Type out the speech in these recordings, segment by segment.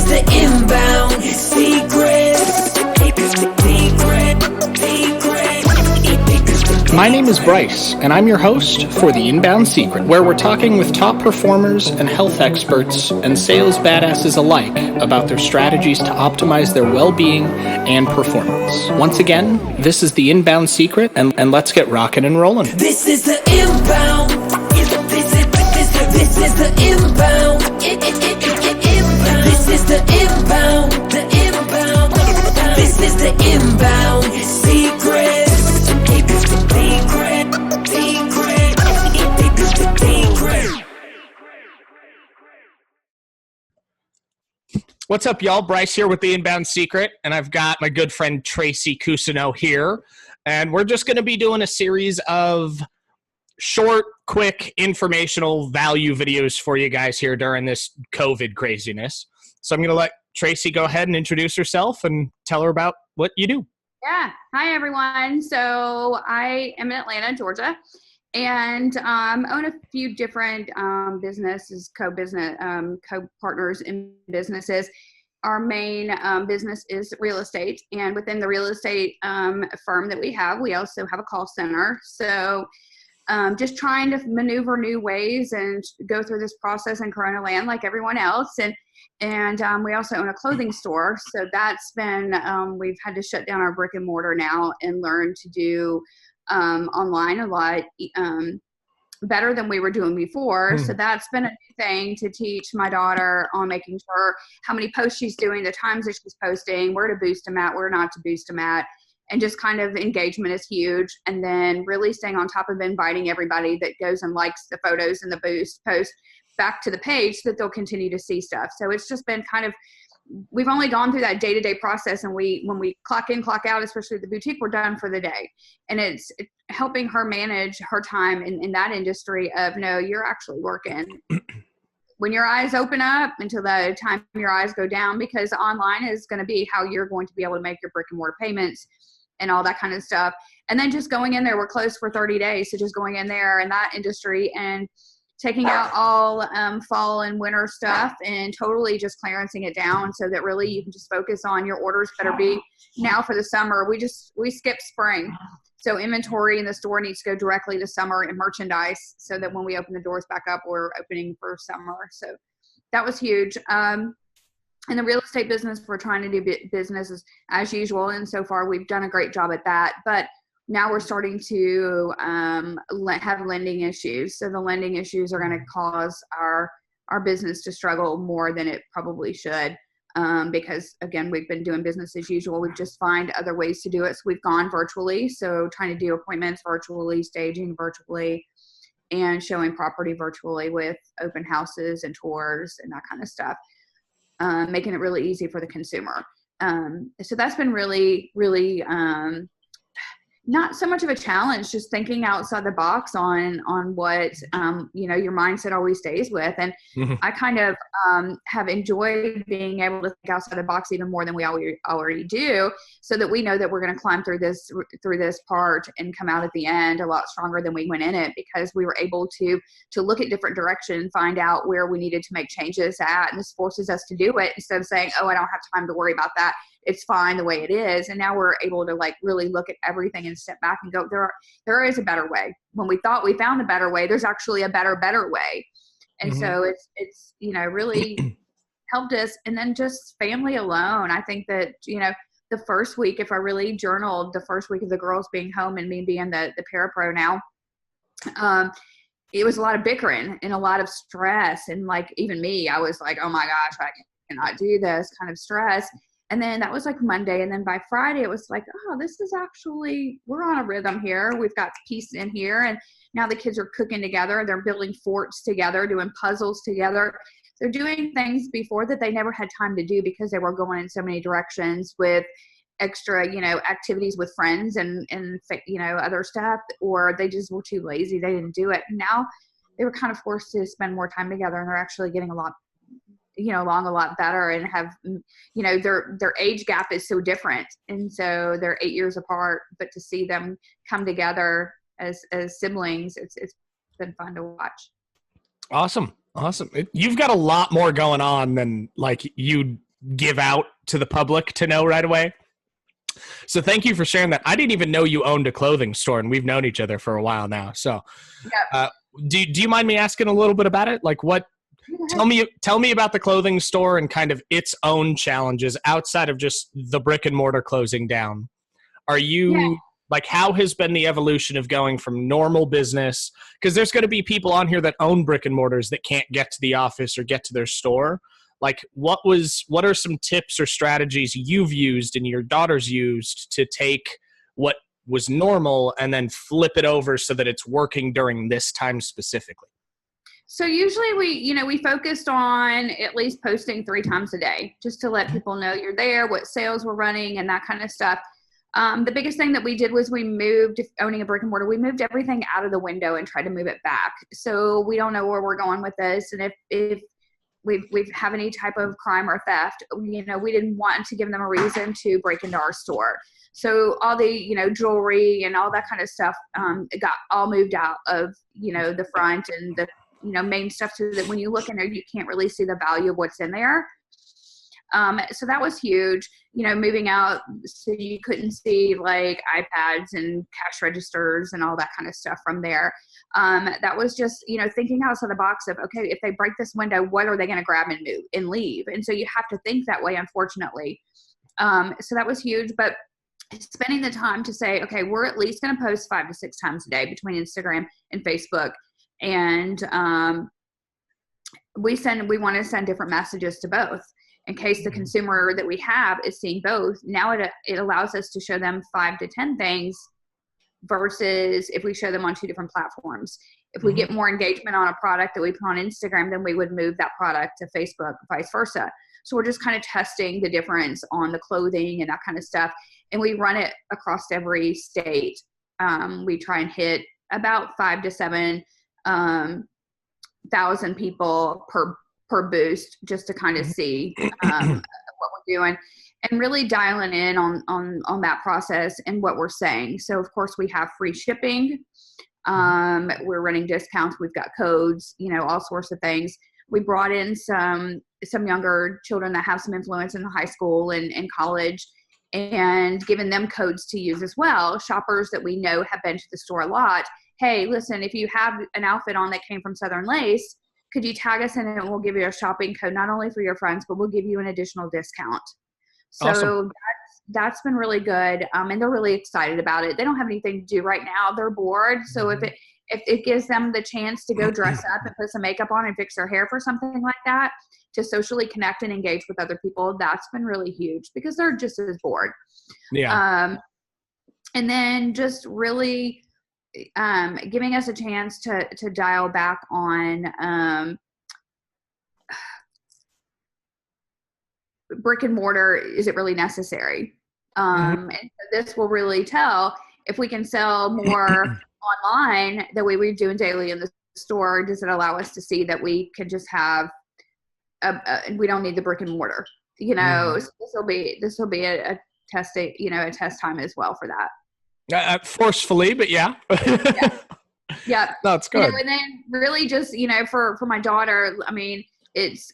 the inbound secret. My name is Bryce, and I'm your host for The Inbound Secret, where we're talking with top performers and health experts and sales badasses alike about their strategies to optimize their well-being and performance. Once again, this is The Inbound Secret, and let's get rocking and rolling. This is the inbound. This is the inbound. This is the inbound. The inbound. This is the inbound secret. What's up, y'all? Bryce here with The Inbound Secret, and I've got my good friend Tracy Cousineau here, and we're just going to be doing a series of short, quick, informational value videos for you guys here during this COVID craziness. So I'm going to let Tracy go ahead and introduce herself and tell her about what you do. Yeah. Hi, everyone. So I am in Atlanta, Georgia, and own a few different businesses, co-partners in businesses. Our main business is real estate, and within the real estate firm that we have, we also have a call center. So just trying to maneuver new ways and go through this process in Corona land like everyone else. And we also own a clothing store. So that's been, we've had to shut down our brick and mortar now and learn to do online a lot better than we were doing before. So that's been a new thing to teach my daughter on making sure how many posts she's doing, the times that she's posting, where to boost them at, where not to boost them at. And just kind of engagement is huge. And then really staying on top of inviting everybody that goes and likes the photos and the boost post back to the page so that they'll continue to see stuff. So it's just been kind of, we've only gone through that day-to-day process, and when we clock in, clock out, especially at the boutique, we're done for the day. And it's helping her manage her time in that industry of, no, you're actually working. When your eyes open up until the time your eyes go down, because online is going to be how you're going to be able to make your brick and mortar payments and all that kind of stuff. And then just going in there, we're closed for 30 days. So just going in there in that industry and taking out all fall and winter stuff and totally just clearancing it down so that really you can just focus on your orders better be now for the summer. We skip spring. So inventory in the store needs to go directly to summer and merchandise so that when we open the doors back up, we're opening for summer. So that was huge. In the real estate business, we're trying to do business as usual. And so far we've done a great job at that. But now we're starting to have lending issues. So the lending issues are going to cause our business to struggle more than it probably should. Because again, we've been doing business as usual. We've just find other ways to do it. So we've gone virtually. So trying to do appointments virtually, staging virtually, and showing property virtually with open houses and tours and that kind of stuff. Making it really easy for the consumer. So that's been really, really not so much of a challenge, just thinking outside the box on what, your mindset always stays with. And I kind of have enjoyed being able to think outside the box even more than we already do, so that we know that we're going to climb through this part and come out at the end a lot stronger than we went in it, because we were able to look at different directions, find out where we needed to make changes at, and this forces us to do it instead of saying, oh, I don't have time to worry about that. It's fine the way it is. And now we're able to really look at everything and step back and go, there is a better way. When we thought we found a better way, there's actually a better way. And so it's really helped us. And then just family alone. I think that, the first week, if I really journaled the first week of the girls being home and me being the parapro now, it was a lot of bickering and a lot of stress. And even me, I was like, oh my gosh, I cannot do this kind of stress. And then that was Monday. And then by Friday, it was oh, this is actually, we're on a rhythm here. We've got peace in here. And now the kids are cooking together. They're building forts together, doing puzzles together. They're doing things before that they never had time to do because they were going in so many directions with extra, activities with friends and other stuff, or they just were too lazy. They didn't do it. And now they were kind of forced to spend more time together, and they're actually getting along a lot better, and have, their age gap is so different. And so they're 8 years apart, but to see them come together as siblings, it's been fun to watch. Awesome. You've got a lot more going on than you'd give out to the public to know right away. So thank you for sharing that. I didn't even know you owned a clothing store, and we've known each other for a while now. So do you mind me asking a little bit about it? Like what, tell me about the clothing store and kind of its own challenges outside of just the brick and mortar closing down. Are you like, how has been the evolution of going from normal business? Because there's going to be people on here that own brick and mortars that can't get to the office or get to their store. Like what are some tips or strategies you've used and your daughter's used to take what was normal and then flip it over so that it's working during this time specifically? So usually we focused on at least posting 3 times a day just to let people know you're there, what sales we're running and that kind of stuff. The biggest thing that we did was we moved, owning a brick and mortar, we moved everything out of the window and tried to move it back. So we don't know where we're going with this. And if we have any type of crime or theft, we didn't want to give them a reason to break into our store. So all the, jewelry and all that kind of stuff, it got all moved out of, the front and the, main stuff, so that when you look in there, you can't really see the value of what's in there. So that was huge, moving out so you couldn't see like iPads and cash registers and all that kind of stuff from there. That was just, thinking outside the box of, okay, if they break this window, what are they going to grab and move and leave? And so you have to think that way, unfortunately. So that was huge, but spending the time to say, okay, we're at least going to post 5 to 6 times a day between Instagram and Facebook. And we want to send different messages to both in case the consumer that we have is seeing both. Now it allows us to show them 5 to 10 things versus if we show them on 2 different platforms. If we get more engagement on a product that we put on Instagram, then we would move that product to Facebook, vice versa. So we're just kind of testing the difference on the clothing and that kind of stuff. And we run it across every state. We try and hit about 5 to 7 thousand people per boost, just to kind of see what we're doing and really dialing in on that process and what we're saying. So of course we have free shipping. We're running discounts. We've got codes, all sorts of things. We brought in some younger children that have some influence in the high school and college, and given them codes to use as well. Shoppers that we know have been to the store a lot. Hey, listen, if you have an outfit on that came from Southern Lace, could you tag us in it and we'll give you a shopping code, not only for your friends, but we'll give you an additional discount. So awesome. That's been really good. And they're really excited about it. They don't have anything to do right now. They're bored. So if it gives them the chance to go dress up and put some makeup on and fix their hair for something like that, to socially connect and engage with other people, that's been really huge because they're just as bored. Yeah. And then just really giving us a chance to dial back on brick and mortar. Is it really necessary? And so this will really tell if we can sell more online the way we're doing daily in the store. Does it allow us to see that we can just have we don't need the brick and mortar, so this will be a test, a test time as well for that. Forcefully, but yeah. Yeah. No, it's good. And then really just, for my daughter, I mean, it's,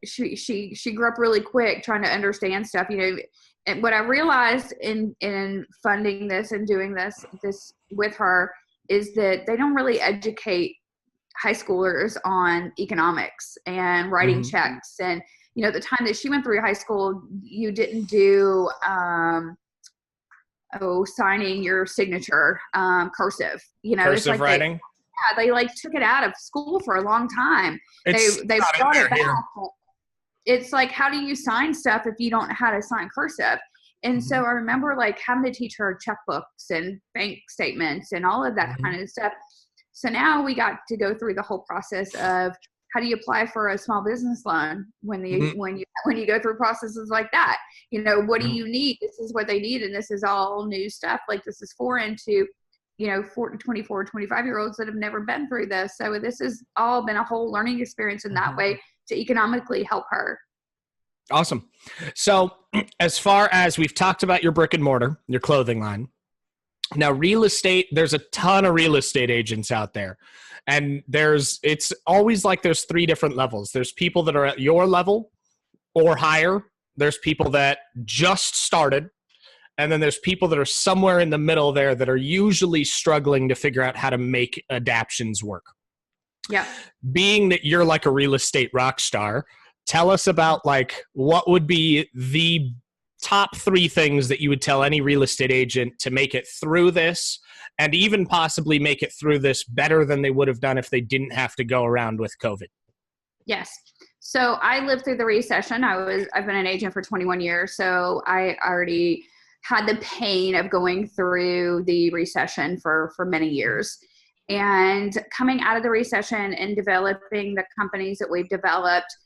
she grew up really quick trying to understand stuff, and what I realized in funding this and doing this with her is that they don't really educate high schoolers on economics and writing checks. And, the time that she went through high school, you didn't do, signing your signature, cursive, cursive like writing. They took it out of school for a long time. They not brought it back. here. It's like, how do you sign stuff if you don't know how to sign cursive? And so I remember having to teach her checkbooks and bank statements and all of that kind of stuff. So now we got to go through the whole process of how do you apply for a small business loan when you go through processes like that? What do you need? This is what they need, and this is all new stuff. This is foreign to 24, 25-year-olds that have never been through this. So this has all been a whole learning experience in that way to economically help her. Awesome. So as far as we've talked about your brick and mortar, your clothing line, now real estate, there's a ton of real estate agents out there. And it's always there's 3 different levels. There's people that are at your level, or higher. There's people that just started. And then there's people that are somewhere in the middle there that are usually struggling to figure out how to make adaptions work. Yeah. Being that you're like a real estate rock star, tell us about like what would be the top 3 things that you would tell any real estate agent to make it through this, and even possibly make it through this better than they would have done if they didn't have to go around with COVID. Yes. So I lived through the recession. I've been an agent for 21 years. So I already had the pain of going through the recession for many years. And coming out of the recession and developing the companies that we've developed,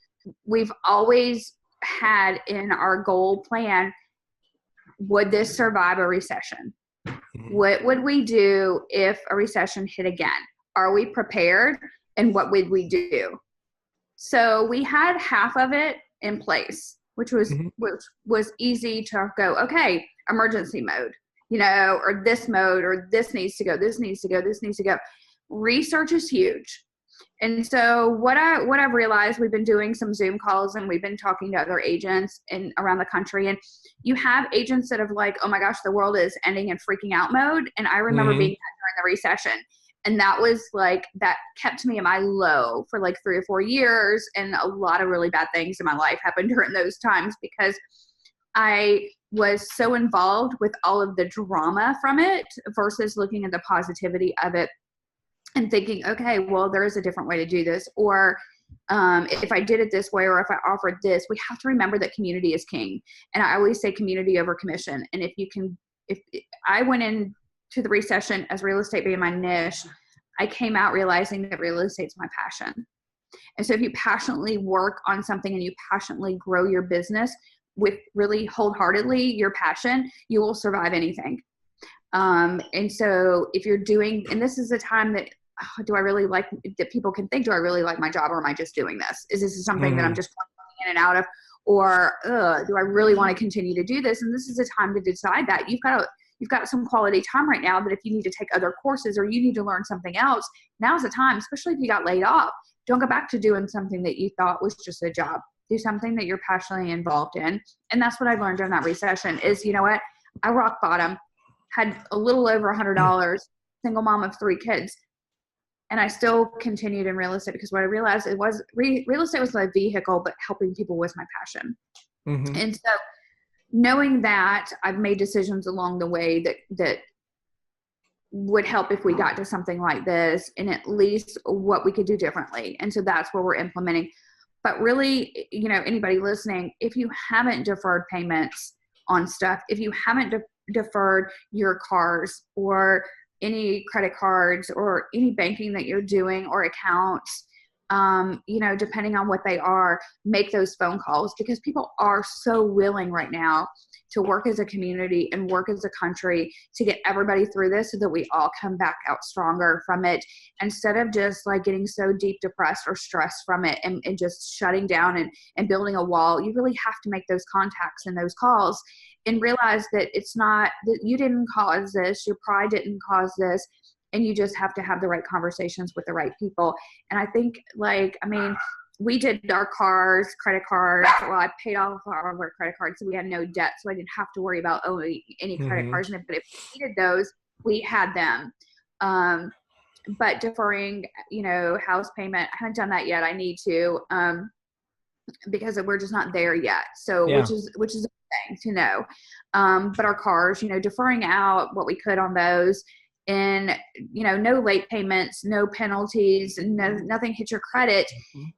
we've always had in our goal plan, would this survive a recession? What would we do if a recession hit again? Are we prepared? And what would we do? So we had half of it in place, which was easy to go, okay, emergency mode, or this mode, or this needs to go, this needs to go, this needs to go. Research is huge. And so what I've realized, we've been doing some Zoom calls and we've been talking to other agents around the country, and you have agents that have like, oh my gosh, the world is ending in freaking out mode. And I remember being during the recession, and that was like, that kept me in my low for like 3 or 4 years. And a lot of really bad things in my life happened during those times because I was so involved with all of the drama from it versus looking at the positivity of it and thinking, okay, well, there is a different way to do this. Or if I did it this way, or if I offered this, we have to remember that community is king. And I always say community over commission. And if I went into the recession as real estate being my niche, I came out realizing that real estate's my passion. And so if you passionately work on something and you passionately grow your business with really wholeheartedly your passion, you will survive anything. And so if you're doing, and this is a time that, do I really like, that people can think, do I really like my job, or am I just doing this? Is this something that I'm just going in and out of, or do I really want to continue to do this? And this is a time to decide that. You've got some quality time right now, that if you need to take other courses or you need to learn something else, now's the time, especially if you got laid off. Don't go back to doing something that you thought was just a job. Do something that you're passionately involved in. And that's what I learned during that recession is, you know what? I rock bottom, had a little over $100, single mom of 3 kids. And I still continued in real estate because what I realized it was real estate was my vehicle, but helping people was my passion. And so knowing that, I've made decisions along the way that would help if we got to something like this, and at least what we could do differently. And so that's where we're implementing. But really, anybody listening, if you haven't deferred payments on stuff, if you haven't deferred your cars or any credit cards or any banking that you're doing or accounts, depending on what they are, make those phone calls, because people are so willing right now to work as a community and work as a country to get everybody through this so that we all come back out stronger from it, instead of just like getting so deep depressed or stressed from it and just shutting down and building a wall. You really have to make those contacts and those calls and realize that it's not that you didn't cause this, your pride didn't cause this, and you just have to have the right conversations with the right people. And I think we did our cars, credit cards. Well, I paid off our credit cards, so we had no debt, so I didn't have to worry about any credit cards. But if we needed those, we had them. But deferring, house payment, I haven't done that yet. I need to, because we're just not there yet. So which is a thing to know. But our cars, deferring out what we could on those. And, no late payments, no penalties, nothing hits your credit.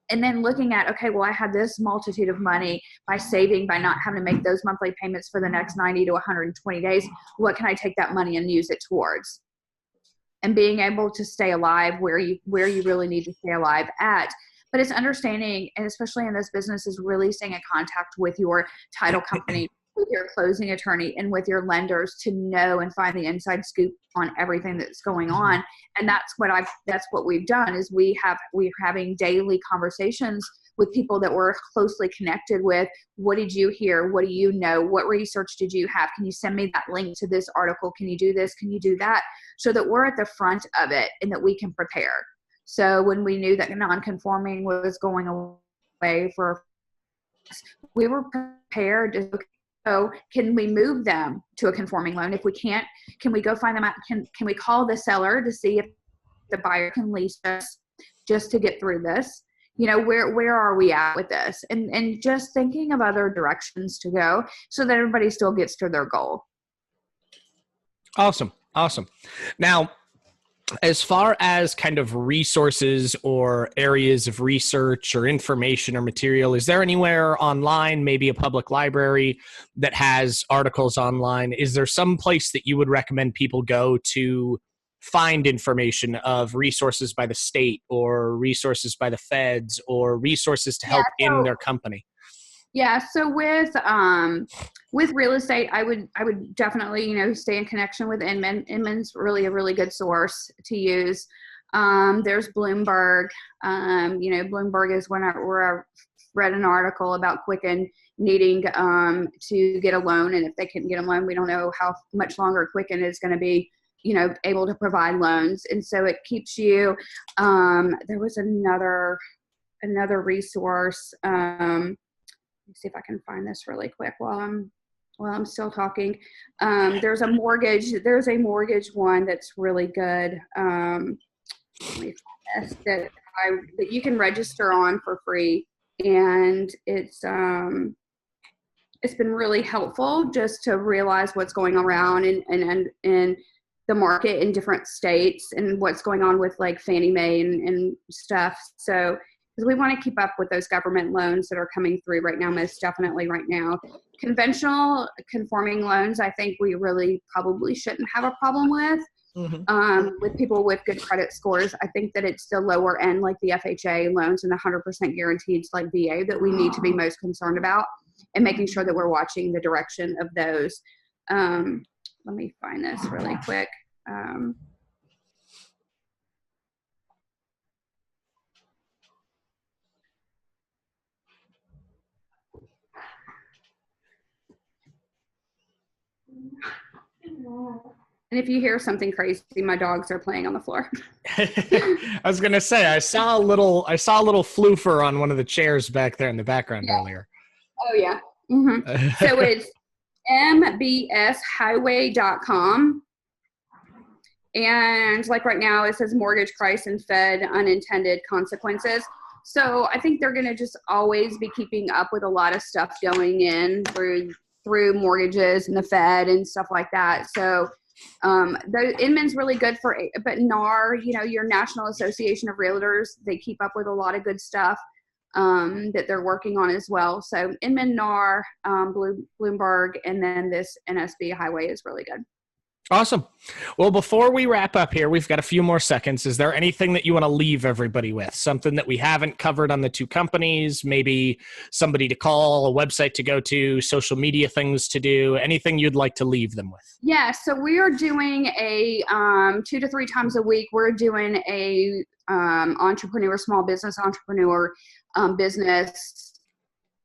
And then looking at, okay, well, I had this multitude of money by saving, by not having to make those monthly payments for the next 90 to 120 days. What can I take that money and use it towards? And being able to stay alive where you really need to stay alive at. But it's understanding, and especially in this business, is really staying in contact with your title company, with your closing attorney, and with your lenders to know and find the inside scoop on everything that's going on. And that's what we've done is we're having daily conversations with people that we're closely connected with. What did you hear? What do you know? What research did you have? Can you send me that link to this article? Can you do this? Can you do that? So that we're at the front of it and that we can prepare. So when we knew that non-conforming was going away for we were prepared to, so can we move them to a conforming loan? If we can't, can we go find them out? Can we call the seller to see if the buyer can lease us just to get through this? You know, where are we at with this? And just thinking of other directions to go so that everybody still gets to their goal. Awesome. Now, as far as kind of resources or areas of research or information or material, is there anywhere online, maybe a public library that has articles online? Is there some place that you would recommend people go to find information of resources by the state or resources by the feds or resources to help in their company? Yeah, so with real estate, I would definitely, you know, stay in connection with Inman. Inman's really a really good source to use. There's Bloomberg. You know, Bloomberg is where I read an article about Quicken needing to get a loan, and if they couldn't get a loan, we don't know how much longer Quicken is going to be, you know, able to provide loans. And so it keeps you. There was another resource. Let me see if I can find this really quick while I'm still talking. There's a mortgage one that's really good. Let me find this that you can register on for free, and it's been really helpful just to realize what's going around and the market in different states and what's going on with like Fannie Mae and stuff. So, because we want to keep up with those government loans that are coming through right now, most definitely right now. Conventional conforming loans, I think we really probably shouldn't have a problem with. Mm-hmm. With people with good credit scores. I think that it's the lower end, like the FHA loans and the 100% guaranteed like VA, that we need to be most concerned about, and making sure that we're watching the direction of those. Let me find this really quick. And if you hear something crazy, my dogs are playing on the floor. I was gonna say I saw a little floofer on one of the chairs back there in the background earlier. Oh yeah. Mm-hmm. So it's mbshighway.com. And like right now it says mortgage price and Fed unintended consequences. So I think they're going to just always be keeping up with a lot of stuff going in through mortgages and the Fed and stuff like that. So the Inman's really good for, but NAR, you know, your National Association of Realtors, they keep up with a lot of good stuff that they're working on as well. So Inman, NAR, Bloomberg, and then this NSB Highway is really good. Awesome. Well, before we wrap up here, we've got a few more seconds. Is there anything that you want to leave everybody with? Something that we haven't covered on the two companies, maybe somebody to call, a website to go to, social media things to do, anything you'd like to leave them with? Yeah, so we are doing a 2 to 3 times a week. We're doing a small business entrepreneur business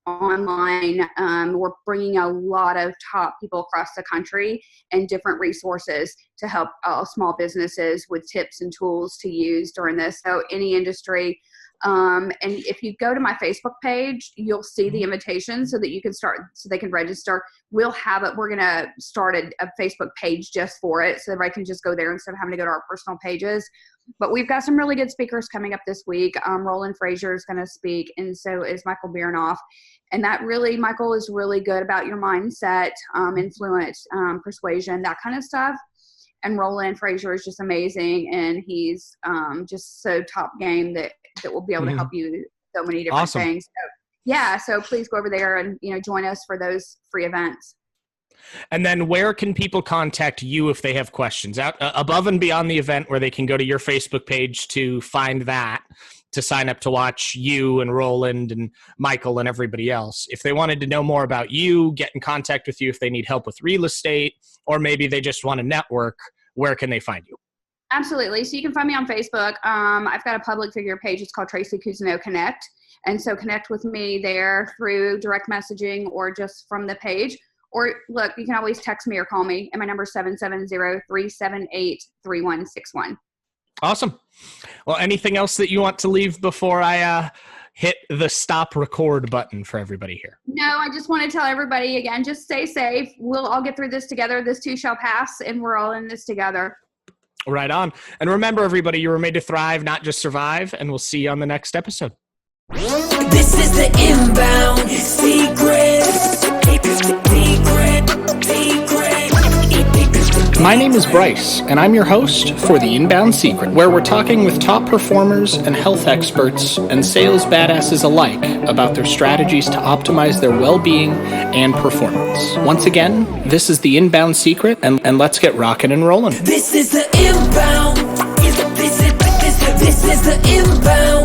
online. We're bringing a lot of top people across the country and different resources to help small businesses with tips and tools to use during this. So any industry. And if you go to my Facebook page, you'll see the invitation so that you can start, so they can register. We'll have it. We're going to start a Facebook page just for it, so everybody can just go there instead of having to go to our personal pages. But we've got some really good speakers coming up this week. Roland Frazier is going to speak, and so is Michael Biernoff. And that really, Michael is really good about your mindset, influence, persuasion, that kind of stuff. And Roland Frazier is just amazing, and he's just so top game that will be able to help you so many different things. So, yeah, so please go over there and join us for those free events. And then where can people contact you if they have questions? Out above and beyond the event, where they can go to your Facebook page to find that, to sign up to watch you and Roland and Michael and everybody else. If they wanted to know more about you, get in contact with you if they need help with real estate, or maybe they just want to network, where can they find you? Absolutely. So you can find me on Facebook. I've got a public figure page. It's called Tracy Cousineau Connect. And so connect with me there through direct messaging or just from the page. Or look, you can always text me or call me. And my number is 770-378-3161. Awesome. Well, anything else that you want to leave before I hit the stop record button for everybody here. No, I just want to tell everybody again, just stay safe. We'll all get through this together. This too shall pass, and we're all in this together. Right on. And remember, everybody, you were made to thrive, not just survive, and we'll see you on the next episode. This is the Inbound Secret. My name is Bryce, and I'm your host for The Inbound Secret, where we're talking with top performers and health experts and sales badasses alike about their strategies to optimize their well-being and performance. Once again, this is The Inbound Secret, and let's get rocking and rolling. This is the Inbound. This is the Inbound.